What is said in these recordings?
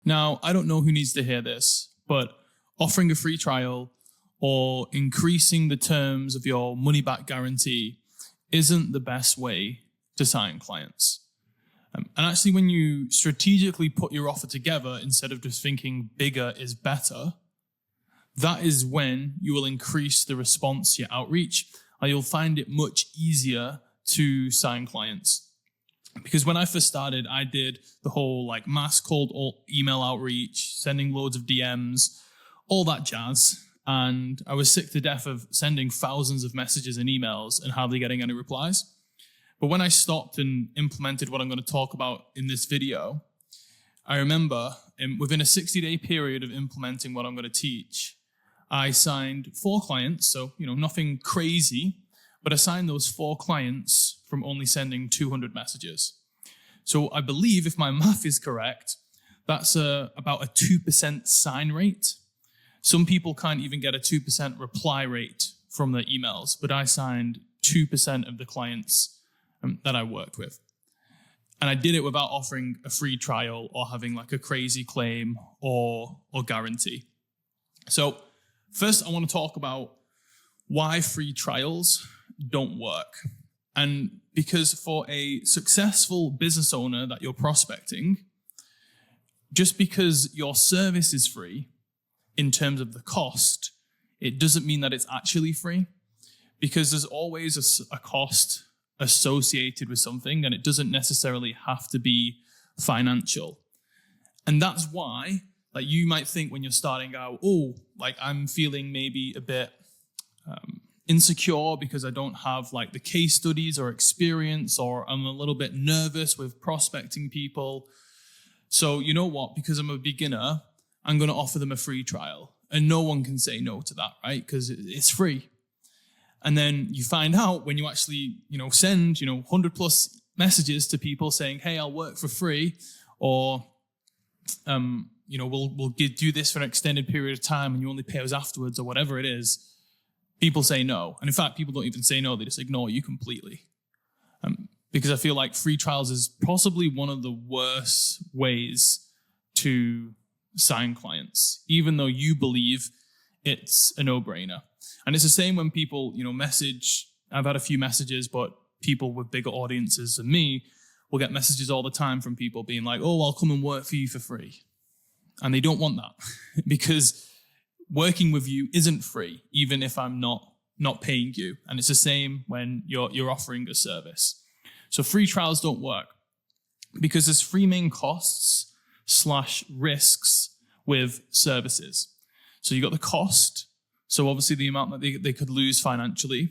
Now, I don't know who needs to hear this, but offering a free trial or increasing the terms of your money-back guarantee isn't the best way to sign clients. And actually, when you strategically put your offer together instead of just thinking bigger is better, that is when you will increase the response to your outreach, and you'll find it much easier to sign clients. Because when I first started, I did the whole mass cold email outreach, sending loads of DMs, all that jazz. And I was sick to death of sending thousands of messages and emails and hardly getting any replies. But when I stopped and implemented what I'm going to talk about in this video, I remember within a 60-day period of implementing what I'm going to teach, I signed 4 clients. So, nothing crazy, but I signed those 4 clients from only sending 200 messages. So I believe, if my math is correct, that's about a 2% sign rate. Some people can't even get a 2% reply rate from their emails, but I signed 2% of the clients that I worked with. And I did it without offering a free trial or having a crazy claim or guarantee. So first, I want to talk about why free trials don't work. And because for a successful business owner that you're prospecting, just because your service is free in terms of the cost, it doesn't mean that it's actually free, because there's always a cost associated with something, and it doesn't necessarily have to be financial. And that's why you might think when you're starting out, I'm feeling maybe a bit insecure because I don't have the case studies or experience, or I'm a little bit nervous with prospecting people. So you know what? Because I'm a beginner, I'm going to offer them a free trial. And no one can say no to that, right? Because it's free. And then you find out when you actually, send, 100 plus messages to people saying, hey, I'll work for free, or, we'll do this for an extended period of time and you only pay us afterwards, or whatever it is. People say no. And in fact, people don't even say no. They just ignore you completely. Because I feel like free trials is possibly one of the worst ways to sign clients, even though you believe it's a no-brainer. And it's the same when people, message. I've had a few messages, but people with bigger audiences than me will get messages all the time from people being like, oh, I'll come and work for you for free. And they don't want that because working with you isn't free, even if I'm not paying you. And it's the same when you're offering a service. So free trials don't work because there's 3 main costs / risks with services. So you got the cost. So obviously the amount that they could lose financially.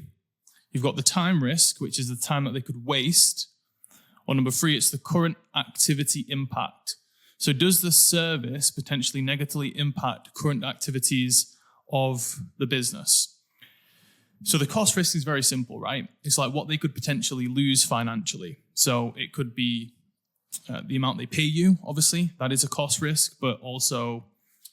You've got the time risk, which is the time that they could waste. Or number 3, it's the current activity impact. So does the service potentially negatively impact current activities of the business? So the cost risk is very simple, right? It's what they could potentially lose financially. So it could be the amount they pay you, obviously. That is a cost risk. But also,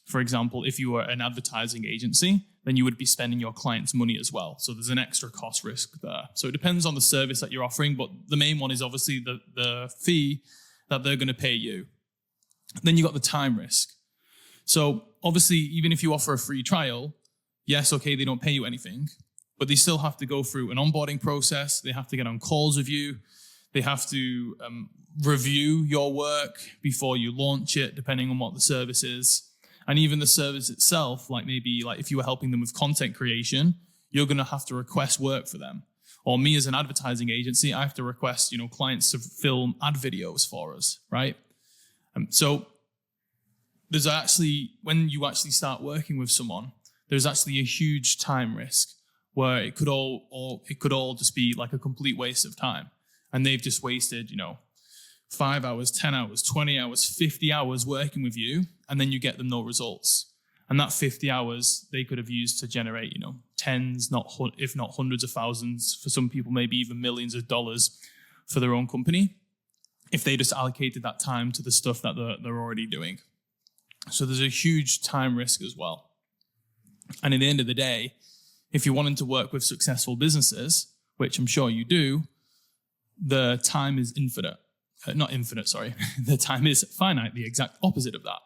for example, if you were an advertising agency, then you would be spending your client's money as well. So there's an extra cost risk there. So it depends on the service that you're offering, but the main one is obviously the fee that they're going to pay you. Then you got the time risk. So obviously, even if you offer a free trial, yes, okay, they don't pay you anything, but they still have to go through an onboarding process. They have to get on calls with you. They have to review your work before you launch it, depending on what the service is. And even the service itself, maybe if you were helping them with content creation, you're going to have to request work for them. Or me as an advertising agency, I have to request, clients to film ad videos for us, right? So there's actually, when you actually start working with someone, there's actually a huge time risk where it could all just be a complete waste of time. And they've just wasted, 5 hours, 10 hours, 20 hours, 50 hours working with you, and then you get them no results. And that 50 hours they could have used to generate, tens, if not hundreds of thousands, for some people, maybe even millions of dollars for their own company, if they just allocated that time to the stuff that they're already doing. So there's a huge time risk as well. And at the end of the day, if you're wanting to work with successful businesses, which I'm sure you do, the time is infinite. Not infinite, sorry. The time is finite, the exact opposite of that.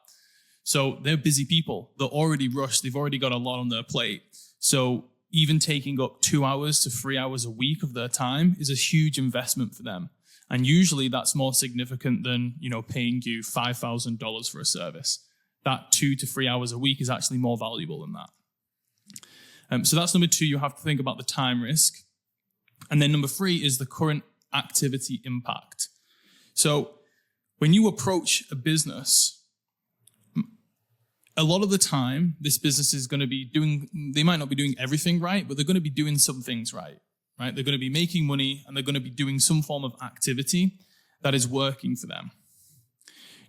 So they're busy people. They're already rushed. They've already got a lot on their plate. So even taking up 2 hours to 3 hours a week of their time is a huge investment for them. And usually that's more significant than, paying you $5,000 for a service. That 2 to 3 hours a week is actually more valuable than that. So that's number 2. You have to think about the time risk. And then number 3 is the current activity impact. So when you approach a business, a lot of the time, this business is going to be they might not be doing everything right, but they're going to be doing some things right? They're going to be making money and they're going to be doing some form of activity that is working for them.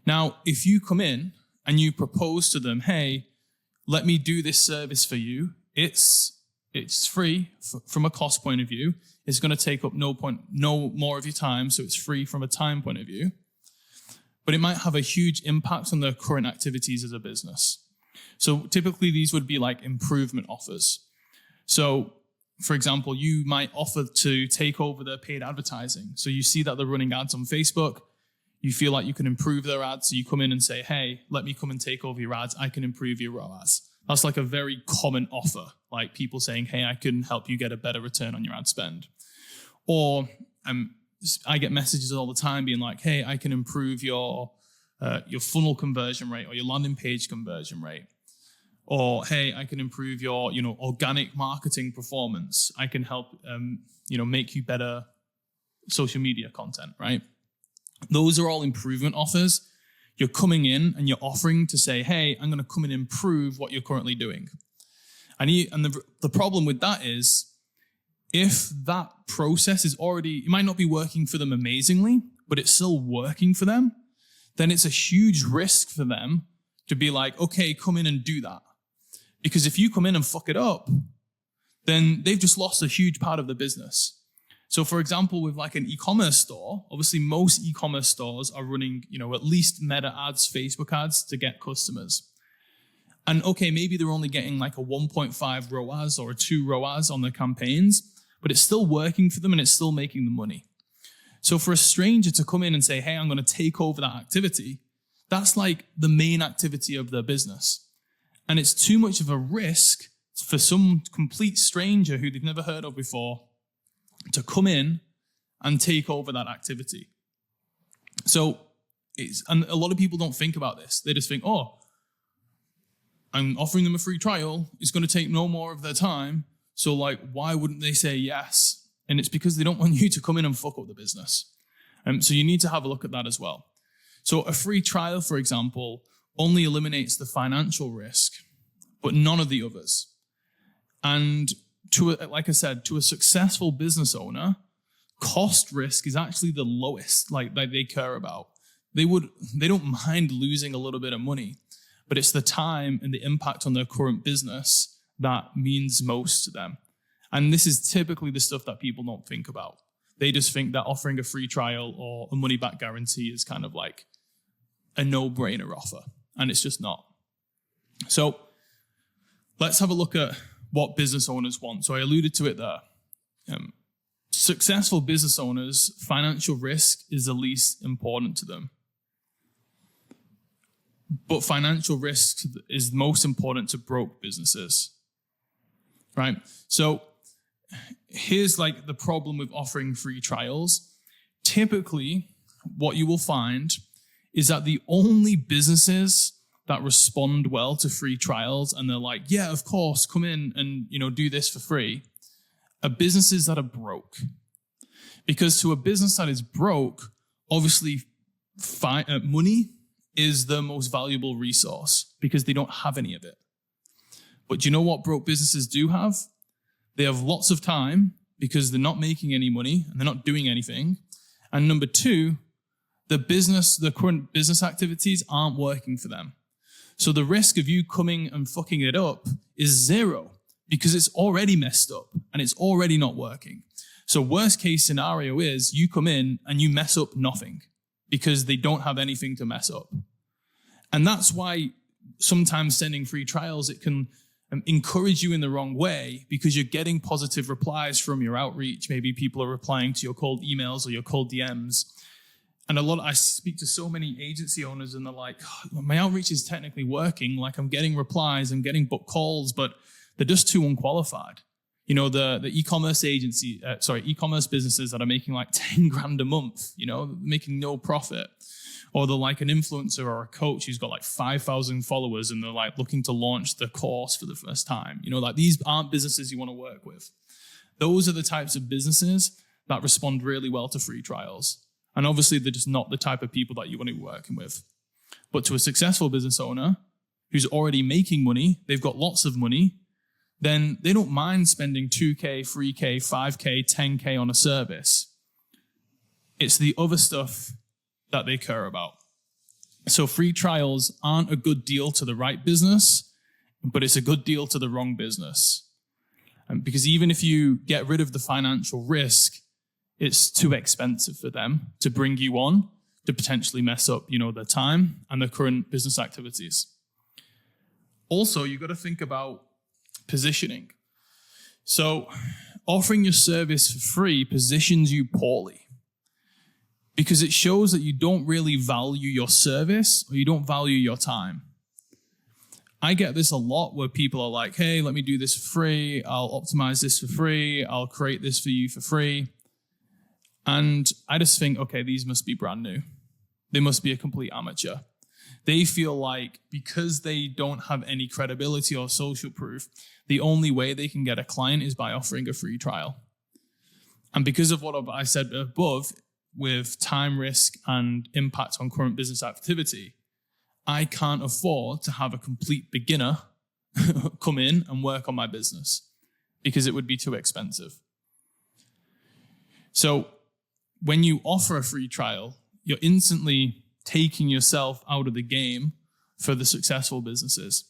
Now, if you come in and you propose to them, hey, let me do this service for you, it's free from a cost point of view. It's going to take up no more of your time, so it's free from a time point of view. But it might have a huge impact on their current activities as a business. So typically these would be like improvement offers. So for example, you might offer to take over their paid advertising. So you see that they're running ads on Facebook. You feel like you can improve their ads. So you come in and say, hey, let me come and take over your ads. I can improve your ROAS. That's like a very common offer. Like people saying, hey, I can help you get a better return on your ad spend. Or I get messages all the time being like, hey, I can improve your funnel conversion rate or your landing page conversion rate. Or, hey, I can improve your, organic marketing performance. I can help, make you better social media content, right? Those are all improvement offers. You're coming in and you're offering to say, hey, I'm going to come and improve what you're currently doing. And the problem with that is, if that process is already, it might not be working for them amazingly, but it's still working for them, then it's a huge risk for them to be like, okay, come in and do that. Because if you come in and fuck it up, then they've just lost a huge part of the business. So for example, with like an e-commerce store, obviously most e-commerce stores are running, at least Meta ads, Facebook ads to get customers. And okay, maybe they're only getting like a 1.5 ROAS or a 2 ROAS on their campaigns, but it's still working for them and it's still making them money. So for a stranger to come in and say, hey, I'm going to take over that activity, that's like the main activity of their business. And it's too much of a risk for some complete stranger who they've never heard of before to come in and take over that activity. So and a lot of people don't think about this. They just think, oh, I'm offering them a free trial. It's going to take no more of their time. So like, why wouldn't they say yes? And it's because they don't want you to come in and fuck up the business. So you need to have a look at that as well. So a free trial, for example, only eliminates the financial risk, but none of the others. And like I said, to a successful business owner, cost risk is actually the lowest, like they care about. They don't mind losing a little bit of money, but it's the time and the impact on their current business that means most to them. And this is typically the stuff that people don't think about. They just think that offering a free trial or a money-back guarantee is kind of like a no-brainer offer, and it's just not. So let's have a look at what business owners want. So I alluded to it there. Successful business owners, financial risk is the least important to them. But financial risk is most important to broke businesses, right? So here's like the problem with offering free trials. Typically, what you will find is that the only businesses that respond well to free trials and they're like, yeah, of course, come in and do this for free, are businesses that are broke. Because to a business that is broke, obviously money is the most valuable resource because they don't have any of it. But do you know what broke businesses do have? They have lots of time because they're not making any money and they're not doing anything. And number two, the current business activities aren't working for them. So the risk of you coming and fucking it up is zero because it's already messed up and it's already not working. So worst case scenario is you come in and you mess up nothing because they don't have anything to mess up. And that's why sometimes sending free trials, it can encourage you in the wrong way because you're getting positive replies from your outreach. Maybe people are replying to your cold emails or your cold DMs. And I speak to so many agency owners and they're like, oh, my outreach is technically working. Like I'm getting replies, I'm getting book calls, but they're just too unqualified. You know, the e-commerce e-commerce businesses that are making like 10 grand a month, you know, making no profit. Or they're like an influencer or a coach who's got like 5,000 followers and they're like looking to launch the course for the first time. You know, like these aren't businesses you want to work with. Those are the types of businesses that respond really well to free trials. And obviously they're just not the type of people that you want to be working with. But to a successful business owner who's already making money, they've got lots of money, then they don't mind spending 2K, 3K, 5K, 10K on a service. It's the other stuff that they care about. So free trials aren't a good deal to the right business, but it's a good deal to the wrong business. Because even if you get rid of the financial risk, it's too expensive for them to bring you on to potentially mess up, you know, their time and their current business activities. Also, you've got to think about positioning. So offering your service for free positions you poorly because it shows that you don't really value your service or you don't value your time. I get this a lot where people are like, hey, let me do this for free. I'll optimize this for free. I'll create this for you for free. And I just think, okay, these must be brand new. They must be a complete amateur. They feel like because they don't have any credibility or social proof, the only way they can get a client is by offering a free trial. And because of what I said above, with time risk and impact on current business activity, I can't afford to have a complete beginner come in and work on my business because it would be too expensive. So when you offer a free trial, you're instantly taking yourself out of the game for the successful businesses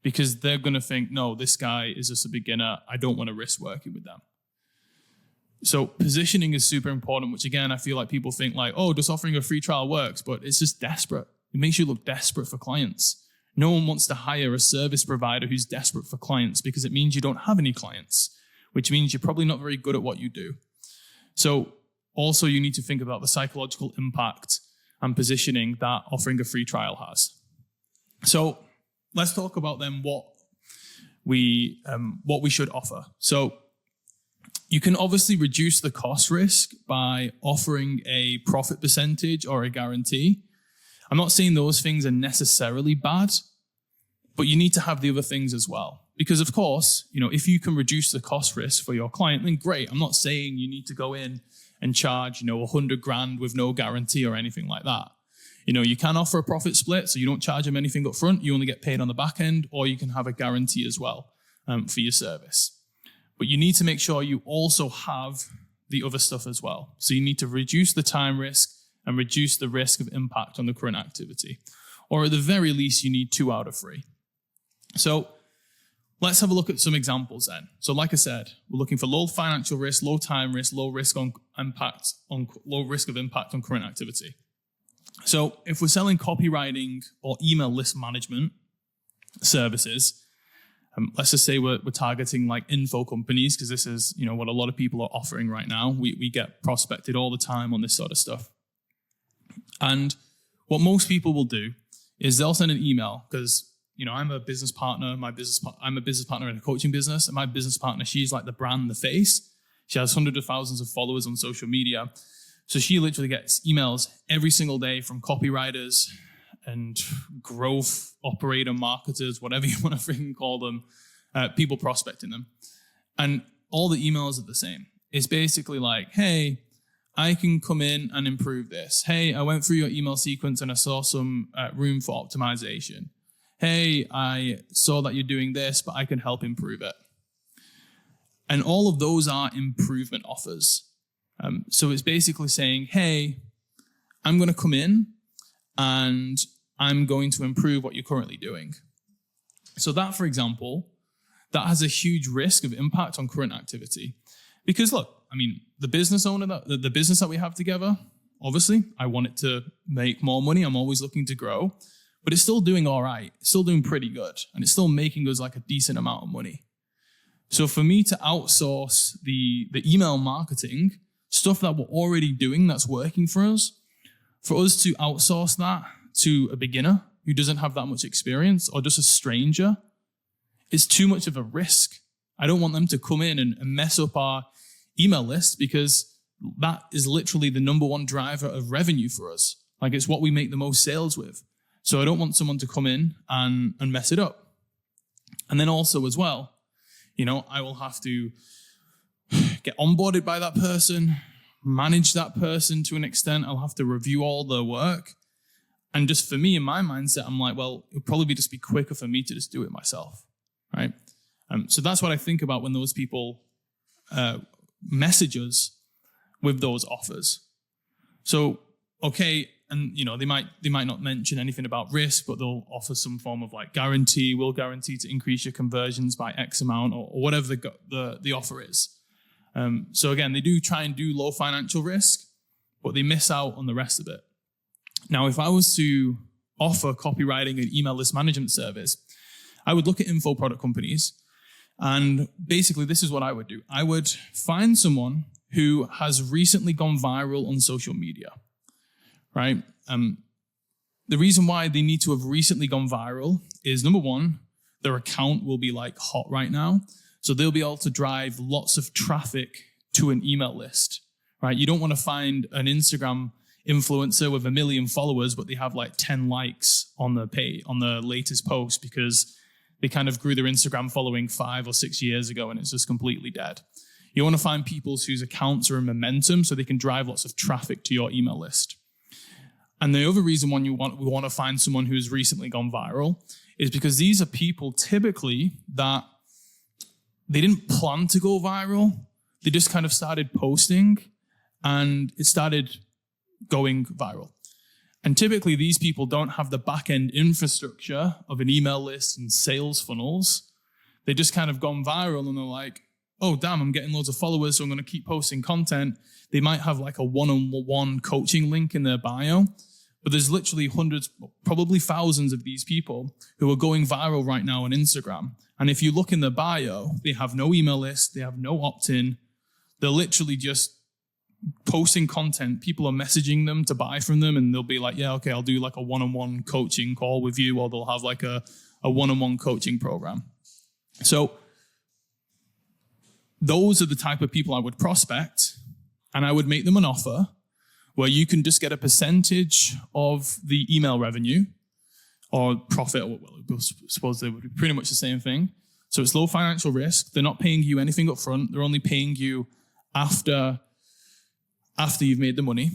because they're going to think, no, this guy is just a beginner. I don't want to risk working with them. So positioning is super important, which again, I feel like people think like, oh, just offering a free trial works, but it's just desperate. It makes you look desperate for clients. No one wants to hire a service provider who's desperate for clients because it means you don't have any clients, which means you're probably not very good at what you do. So also you need to think about the psychological impact and positioning that offering a free trial has. So let's talk about then what we should offer. So you can obviously reduce the cost risk by offering a profit percentage or a guarantee. I'm not saying those things are necessarily bad, but you need to have the other things as well. Because of course, you know, if you can reduce the cost risk for your client, then great. I'm not saying you need to go in and charge, you know, 100 grand with no guarantee or anything like that. You know, you can offer a profit split, so you don't charge them anything up front. You only get paid on the back end, or you can have a guarantee as well for your service. But you need to make sure you also have the other stuff as well. So you need to reduce the time risk and reduce the risk of impact on the current activity. Or at the very least, you need 2 out of 3. So let's have a look at some examples then. So like I said, we're looking for low financial risk, low time risk, low risk of impact on current activity. So if we're selling copywriting or email list management services, let's just say we're targeting like info companies because this is, you know, what a lot of people are offering right now. We get prospected all the time on this sort of stuff. And what most people will do is they'll send an email because, you know, I'm a business partner. I'm a business partner in a coaching business, and my business partner, she's like the brand, the face. She has hundreds of thousands of followers on social media. So she literally gets emails every single day from copywriters and growth operator marketers, whatever you want to freaking call them, people prospecting them. And all the emails are the same. It's basically like, hey, I can come in and improve this. Hey, I went through your email sequence and I saw some room for optimization. Hey, I saw that you're doing this, but I can help improve it. And all of those are improvement offers. So it's basically saying, hey, I'm going to come in and I'm going to improve what you're currently doing. So that, for example, that has a huge risk of impact on current activity. Because look, I mean, the business that we have together, obviously, I want it to make more money. I'm always looking to grow, but it's still doing all right. It's still doing pretty good. And it's still making us like a decent amount of money. So for me to outsource the email marketing, stuff that we're already doing that's working for us, for us to outsource that to a beginner who doesn't have that much experience or just a stranger, it's too much of a risk. I don't want them to come in and mess up our email list, because that is literally the number one driver of revenue for us. Like, it's what we make the most sales with. So I don't want someone to come in and mess it up. And then also as well, I will have to get onboarded by that person, manage that person to an extent. I'll have to review all their work. And just for me, in my mindset, I'm like, well, it'll probably just be quicker for me to just do it myself, right? So that's what I think about when those people message us with those offers. So, okay, and they might not mention anything about risk, but they'll offer some form of like guarantee. We'll guarantee to increase your conversions by X amount, or whatever the offer is. So again, they do try and do low financial risk, but they miss out on the rest of it. Now, if I was to offer copywriting and email list management service, I would look at info product companies, and basically this is what I would do. I would find someone who has recently gone viral on social media, right? The reason why they need to have recently gone viral is, number one, their account will be like hot right now. So they'll be able to drive lots of traffic to an email list, right? You don't want to find an Instagram influencer with 1 million followers, but they have like 10 likes on the latest post, because they kind of grew their Instagram following 5 or 6 years ago and it's just completely dead. You want to find people whose accounts are in momentum so they can drive lots of traffic to your email list. And the other reason we want to find someone who's recently gone viral is because these are people typically that they didn't plan to go viral. They just kind of started posting and it started going viral. And typically these people don't have the back-end infrastructure of an email list and sales funnels. They just kind of gone viral and they're like, oh, damn, I'm getting loads of followers, so I'm going to keep posting content. They might have like a one-on-one coaching link in their bio, but there's literally hundreds, probably thousands of these people who are going viral right now on Instagram. And if you look in their bio, they have no email list, they have no opt-in. They're literally just posting content. People are messaging them to buy from them, and they'll be like, yeah, okay, I'll do like a one-on-one coaching call with you, or they'll have like a one-on-one coaching program. So those are the type of people I would prospect, and I would make them an offer where you can just get a percentage of the email revenue or profit, or well, I suppose they would be pretty much the same thing. So it's low financial risk. They're not paying you anything up front. They're only paying you after you've made the money.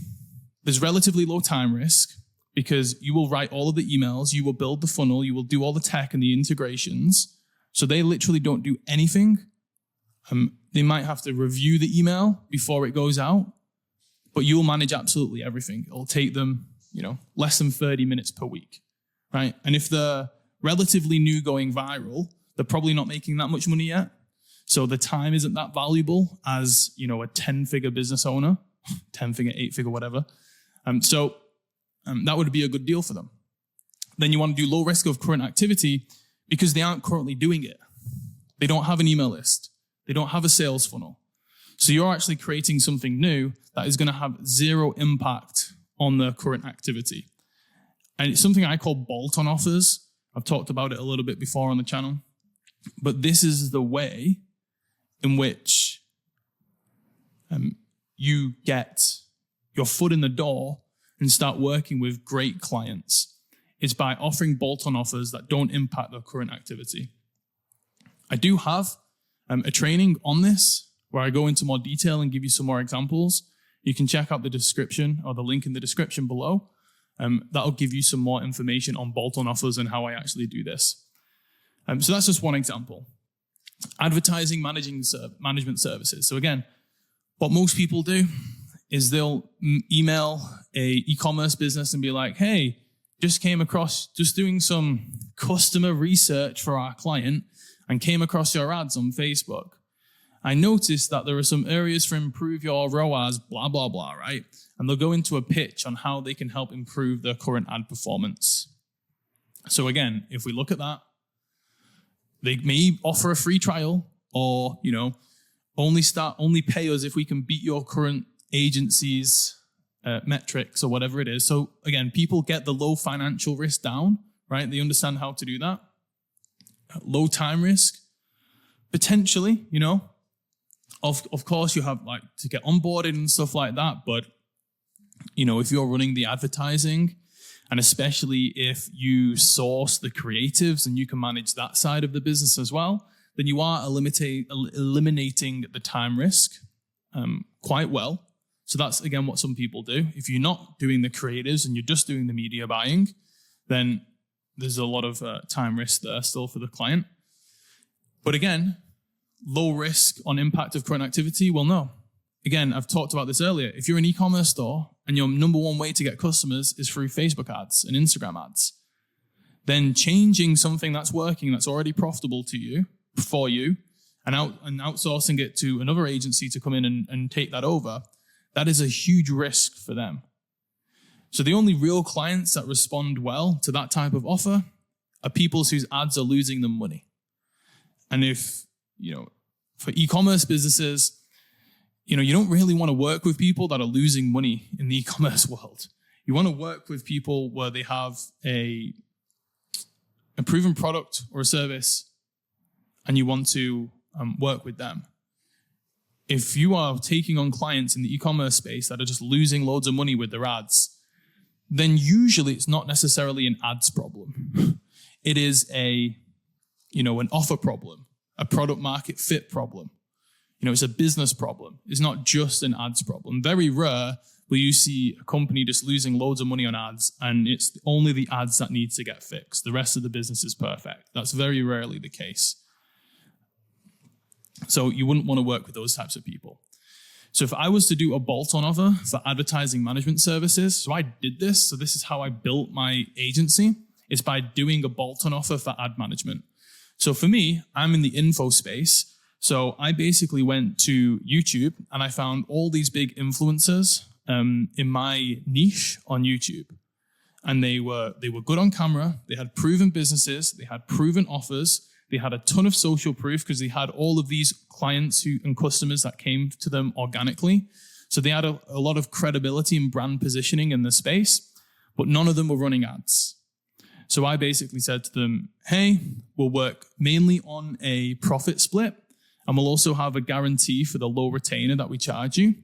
There's relatively low time risk because you will write all of the emails, you will build the funnel, you will do all the tech and the integrations. So they literally don't do anything. They might have to review the email before it goes out, but you'll manage absolutely everything. It'll take them, less than 30 minutes per week, right? And if they're relatively new going viral, they're probably not making that much money yet. So the time isn't that valuable as, a 10-figure business owner, 10-figure, 8-figure, whatever. So that would be a good deal for them. Then you want to do low risk of current activity because they aren't currently doing it. They don't have an email list. They don't have a sales funnel. So you're actually creating something new that is going to have zero impact on their current activity. And it's something I call bolt-on offers. I've talked about it a little bit before on the channel. But this is the way in which you get your foot in the door and start working with great clients. It's by offering bolt-on offers that don't impact their current activity. I do have a training on this where I go into more detail and give you some more examples. You can check out the description or the link in the description below. That'll give you some more information on bolt-on offers and how I actually do this. So that's just one example. Advertising management services. So again, what most people do is they'll email a e-commerce business and be like, hey, just doing some customer research for our client and came across your ads on Facebook. I noticed that there are some areas for improve your ROAS, blah, blah, blah, right? And they'll go into a pitch on how they can help improve their current ad performance. So again, if we look at that, they may offer a free trial or, only pay us if we can beat your current agency's metrics or whatever it is. So again, people get the low financial risk down, right? They understand how to do that. Low time risk, potentially, of course you have like to get onboarded and stuff like that. But, if you're running the advertising, and especially if you source the creatives and you can manage that side of the business as well, then you are eliminating the time risk quite well. So that's, again, what some people do. If you're not doing the creatives and you're just doing the media buying, then there's a lot of time risk there still for the client. But again, low risk on impact of current activity, well, no. Again, I've talked about this earlier. If you're an e-commerce store and your number one way to get customers is through Facebook ads and Instagram ads, then changing something that's working, that's already profitable to you, for you, and outsourcing it to another agency to come in and take that over, that is a huge risk for them. So the only real clients that respond well to that type of offer are people whose ads are losing them money. And if, for e-commerce businesses, you don't really want to work with people that are losing money in the e-commerce world. You want to work with people where they have a proven product or a service, and you want to work with them. If you are taking on clients in the e-commerce space that are just losing loads of money with their ads, then usually it's not necessarily an ads problem. It is an offer problem, a product market fit problem. It's a business problem. It's not just an ads problem. Very rare will you see a company just losing loads of money on ads and it's only the ads that need to get fixed. The rest of the business is perfect. That's very rarely the case. So you wouldn't want to work with those types of people. So if I was to do a bolt-on offer for advertising management services, so I did this, so this is how I built my agency, is by doing a bolt-on offer for ad management. So for me, I'm in the info space. So I basically went to YouTube and I found all these big influencers in my niche on YouTube. And they were good on camera. They had proven businesses. They had proven offers. They had a ton of social proof because they had all of these clients and customers that came to them organically. So they had a lot of credibility and brand positioning in the space, but none of them were running ads. So I basically said to them, hey, we'll work mainly on a profit split. And we'll also have a guarantee for the low retainer that we charge you.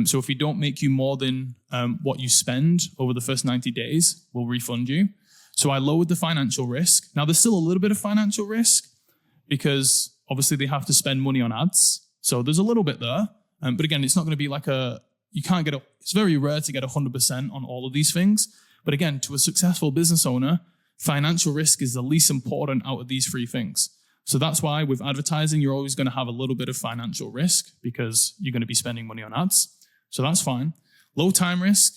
So if we don't make you more than what you spend over the first 90 days, we'll refund you. So I lowered the financial risk. Now, there's still a little bit of financial risk because obviously they have to spend money on ads. So there's a little bit there. But again, it's not going to be like it's very rare to get 100% on all of these things. But again, to a successful business owner, financial risk is the least important out of these three things. So that's why with advertising, you're always going to have a little bit of financial risk because you're going to be spending money on ads. So that's fine. Low time risk.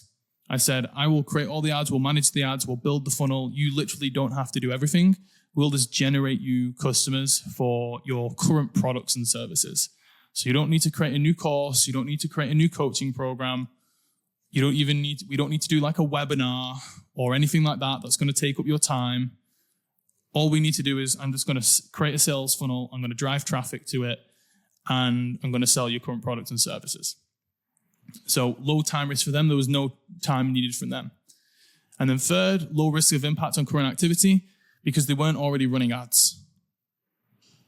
I said, I will create all the ads. We'll manage the ads. We'll build the funnel. You literally don't have to do everything. We'll just generate you customers for your current products and services. So you don't need to create a new course. You don't need to create a new coaching program. We don't need to do like a webinar or anything like that. That's going to take up your time. All we need to do is I'm just going to create a sales funnel. I'm going to drive traffic to it, and I'm going to sell your current products and services. So low time risk for them. There was no time needed from them. And then third, low risk of impact on current activity because they weren't already running ads.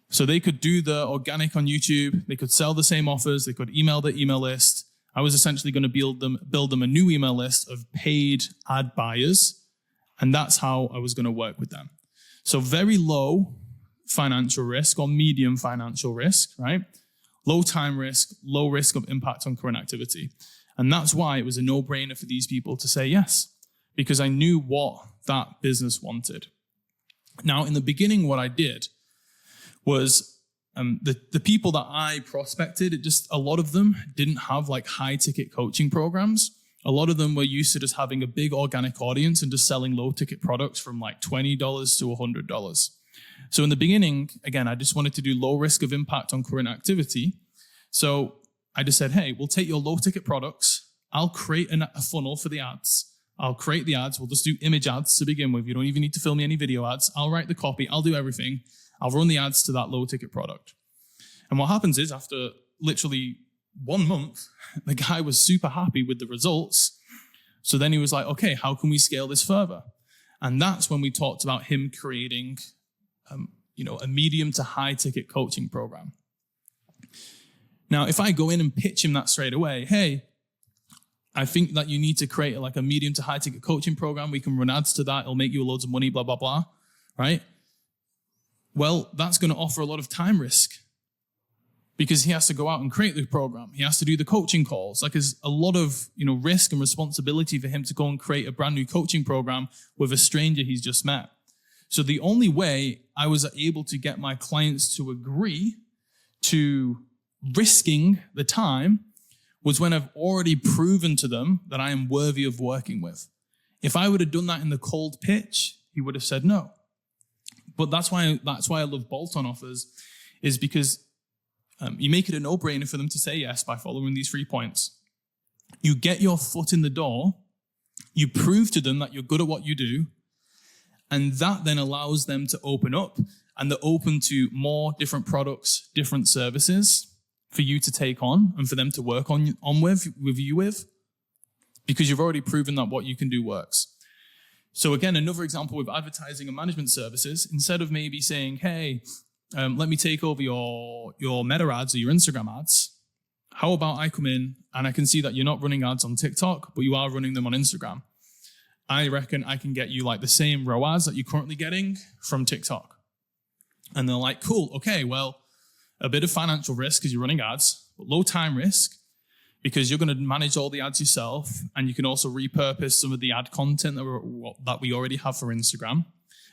So they could do the organic on YouTube. They could sell the same offers. They could email the email list. I was essentially going to build them a new email list of paid ad buyers. And that's how I was going to work with them. So very low financial risk or medium financial risk, right? Low time risk, low risk of impact on current activity. And that's why it was a no-brainer for these people to say yes, because I knew what that business wanted. Now, in the beginning, what I did was the people that I prospected, a lot of them didn't have like high-ticket coaching programs. A lot of them were used to just having a big organic audience and just selling low-ticket products from like $20 to $100. So in the beginning, again, I just wanted to do low risk of impact on current activity. So I just said, hey, we'll take your low-ticket products. I'll create a funnel for the ads. I'll create the ads. We'll just do image ads to begin with. You don't even need to film me any video ads. I'll write the copy. I'll do everything. I'll run the ads to that low-ticket product. And what happens is after literally 1 month, the guy was super happy with the results. So then he was like, okay, how can we scale this further? And that's when we talked about him creating, a medium to high ticket coaching program. Now, if I go in and pitch him that straight away, hey, I think that you need to create like a medium to high ticket coaching program. We can run ads to that. It'll make you loads of money, blah, blah, blah, right? Well, that's going to offer a lot of time risk because he has to go out and create the program. He has to do the coaching calls. Like there's a lot of, risk and responsibility for him to go and create a brand new coaching program with a stranger he's just met. So the only way I was able to get my clients to agree to risking the time was when I've already proven to them that I am worthy of working with. If I would have done that in the cold pitch, he would have said no. But that's why I love bolt-on offers, is because you make it a no-brainer for them to say yes by following these 3 points. You get your foot in the door, you prove to them that you're good at what you do, and that then allows them to open up, and they're open to more different products, different services for you to take on and for them to work on with you, because you've already proven that what you can do works. So again, another example with advertising and management services, instead of maybe saying, hey, let me take over your Meta ads or your Instagram ads, how about I come in and I can see that you're not running ads on TikTok, but you are running them on Instagram. I reckon I can get you like the same ROAS that you're currently getting from TikTok. And they're like, cool, okay, well, a bit of financial risk because you're running ads, but low time risk because you're going to manage all the ads yourself, and you can also repurpose some of the ad content that we already have for Instagram.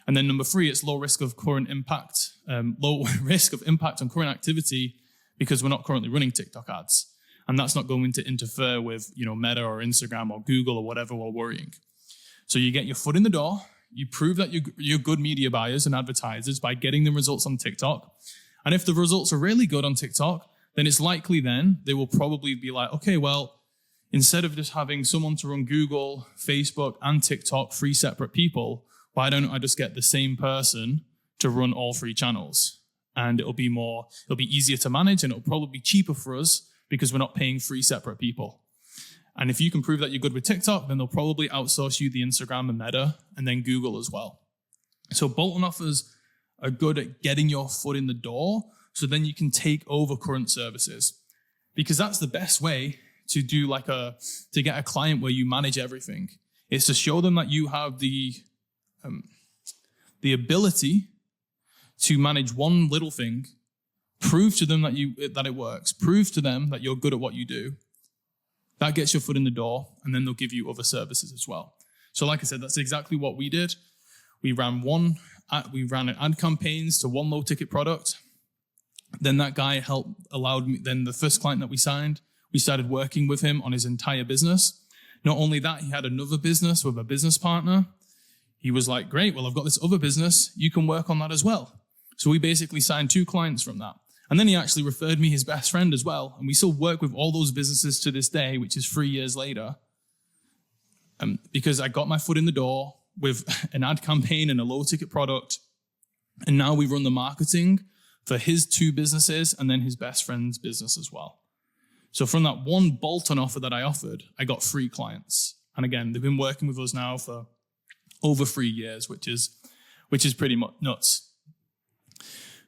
And then number 3, it's low risk of impact on current activity because we're not currently running TikTok ads. And that's not going to interfere with, Meta or Instagram or Google or whatever while worrying. So you get your foot in the door, you prove that you're good media buyers and advertisers by getting the results on TikTok. And if the results are really good on TikTok, then it's likely then they will probably be like, okay, well, instead of just having someone to run Google, Facebook, and TikTok, 3 separate people, why don't I just get the same person to run all 3 channels? And it'll be easier to manage, and it'll probably be cheaper for us because we're not paying 3 separate people. And if you can prove that you're good with TikTok, then they'll probably outsource you the Instagram and Meta, and then Google as well. So bolt-on offers are good at getting your foot in the door, so then you can take over current services. Because that's the best way to do to get a client where you manage everything. It's to show them that you have the ability to manage one little thing, prove to them that it works, prove to them that you're good at what you do. That gets your foot in the door, and then they'll give you other services as well. So like I said, that's exactly what we did. We ran ad campaigns to one low ticket product. Then that guy allowed me, then the first client that we signed, we started working with him on his entire business. Not only that, he had another business with a business partner. He was like, great, well, I've got this other business. You can work on that as well. So we basically signed 2 clients from that. And then he actually referred me his best friend as well. And we still work with all those businesses to this day, which is 3 years later. Because I got my foot in the door with an ad campaign and a low ticket product. And now we run the marketing for his 2 businesses and then his best friend's business as well. So from that one bolt-on offer that I offered, I got 3 clients. And again, they've been working with us now for over 3 years, which is pretty much nuts.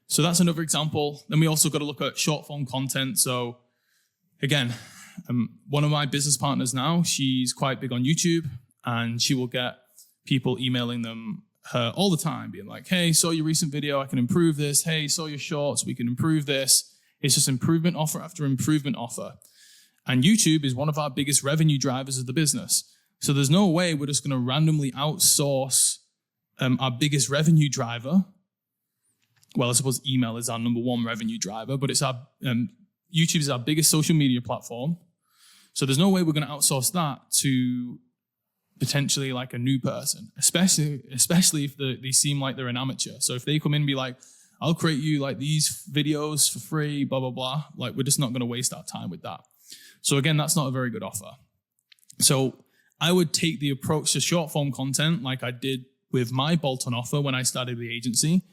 So that's another example. Then we also got to look at short form content. So again, one of my business partners now, she's quite big on YouTube, and she will get people emailing her all the time, being like, hey, saw your recent video, I can improve this. Hey, saw your shorts, we can improve this. It's just improvement offer after improvement offer. And YouTube is one of our biggest revenue drivers of the business. So there's no way we're just going to randomly outsource our biggest revenue driver. Well, I suppose email is our number 1 revenue driver, but it's YouTube is our biggest social media platform. So there's no way we're going to outsource that to potentially like a new person, especially if they seem like they're an amateur. So if they come in and be like, I'll create you like these videos for free, blah, blah, blah, like we're just not going to waste our time with that. So again, that's not a very good offer. So I would take the approach to short form content like I did with my bolt-on offer when I started the agency.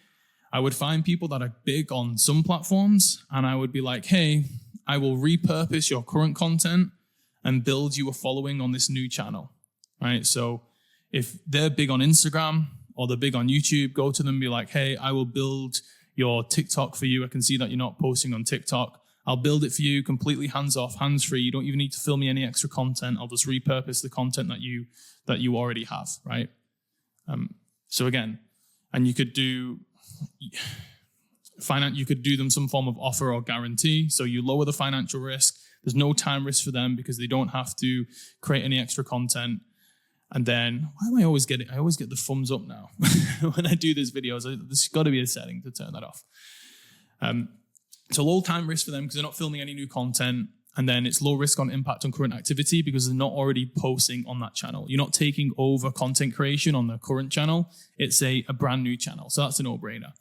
I would find people that are big on some platforms and I would be like, hey, I will repurpose your current content and build you a following on this new channel, right? So if they're big on Instagram or they're big on YouTube, go to them and be like, hey, I will build your TikTok for you. I can see that you're not posting on TikTok. I'll build it for you completely hands-off, hands-free. You don't even need to film me any extra content. I'll just repurpose the content that you already have, right? So again, and you could do them some form of offer or guarantee. So you lower the financial risk. There's no time risk for them because they don't have to create any extra content. And then, why am I always get the thumbs up now when I do these videos. There's got to be a setting to turn that off. So low time risk for them because they're not filming any new content. And then it's low risk on impact on current activity because they're not already posting on that channel. You're not taking over content creation on the current channel. It's a brand new channel. So that's a no-brainer.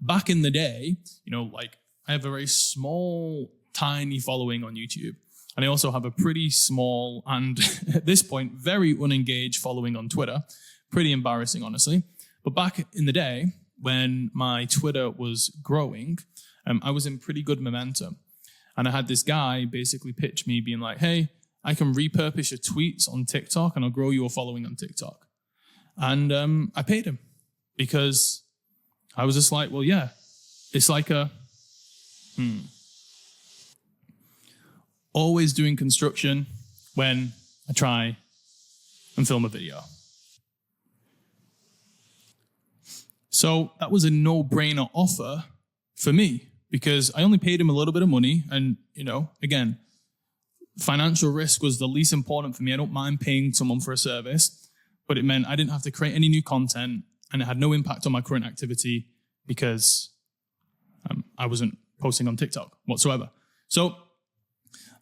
Back in the day, like I have a very small, tiny following on YouTube. And I also have a pretty small and at this point, very unengaged following on Twitter. Pretty embarrassing, honestly. But back in the day, when my Twitter was growing, I was in pretty good momentum. And I had this guy basically pitch me being like, hey, I can repurpose your tweets on TikTok and I'll grow your following on TikTok. And I paid him because I was just like, well, yeah, it's like always doing construction when I try and film a video. So that was a no-brainer offer for me because I only paid him a little bit of money. And, again, financial risk was the least important for me. I don't mind paying someone for a service, but it meant I didn't have to create any new content and it had no impact on my current activity because I wasn't posting on TikTok whatsoever. So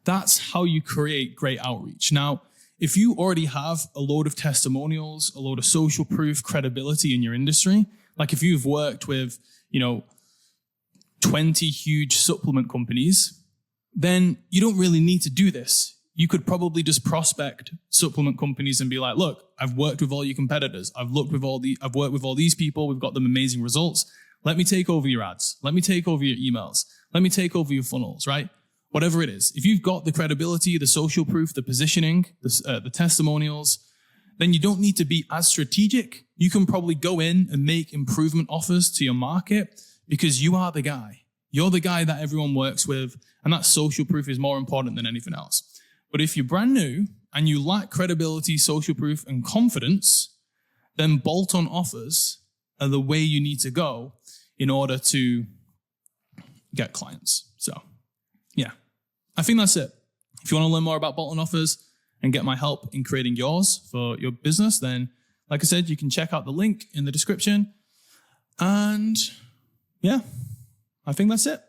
that's how you create great outreach. Now, if you already have a load of testimonials, a load of social proof, credibility in your industry, like if you've worked with, 20 huge supplement companies, then you don't really need to do this. You could probably just prospect supplement companies and be like, look, I've worked with all your competitors. I've worked with all these people. We've got them amazing results. Let me take over your ads. Let me take over your emails. Let me take over your funnels, right? Whatever it is. If you've got the credibility, the social proof, the positioning, the testimonials, then you don't need to be as strategic. You can probably go in and make improvement offers to your market because you are the guy. You're the guy that everyone works with, and that social proof is more important than anything else. But if you're brand new and you lack credibility, social proof, and confidence, then bolt-on offers are the way you need to go in order to get clients. So, yeah, I think that's it. If you want to learn more about bolt-on offers and get my help in creating yours for your business, then, like I said, you can check out the link in the description. And yeah, I think that's it.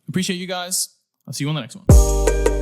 Appreciate you guys. I'll see you on the next one.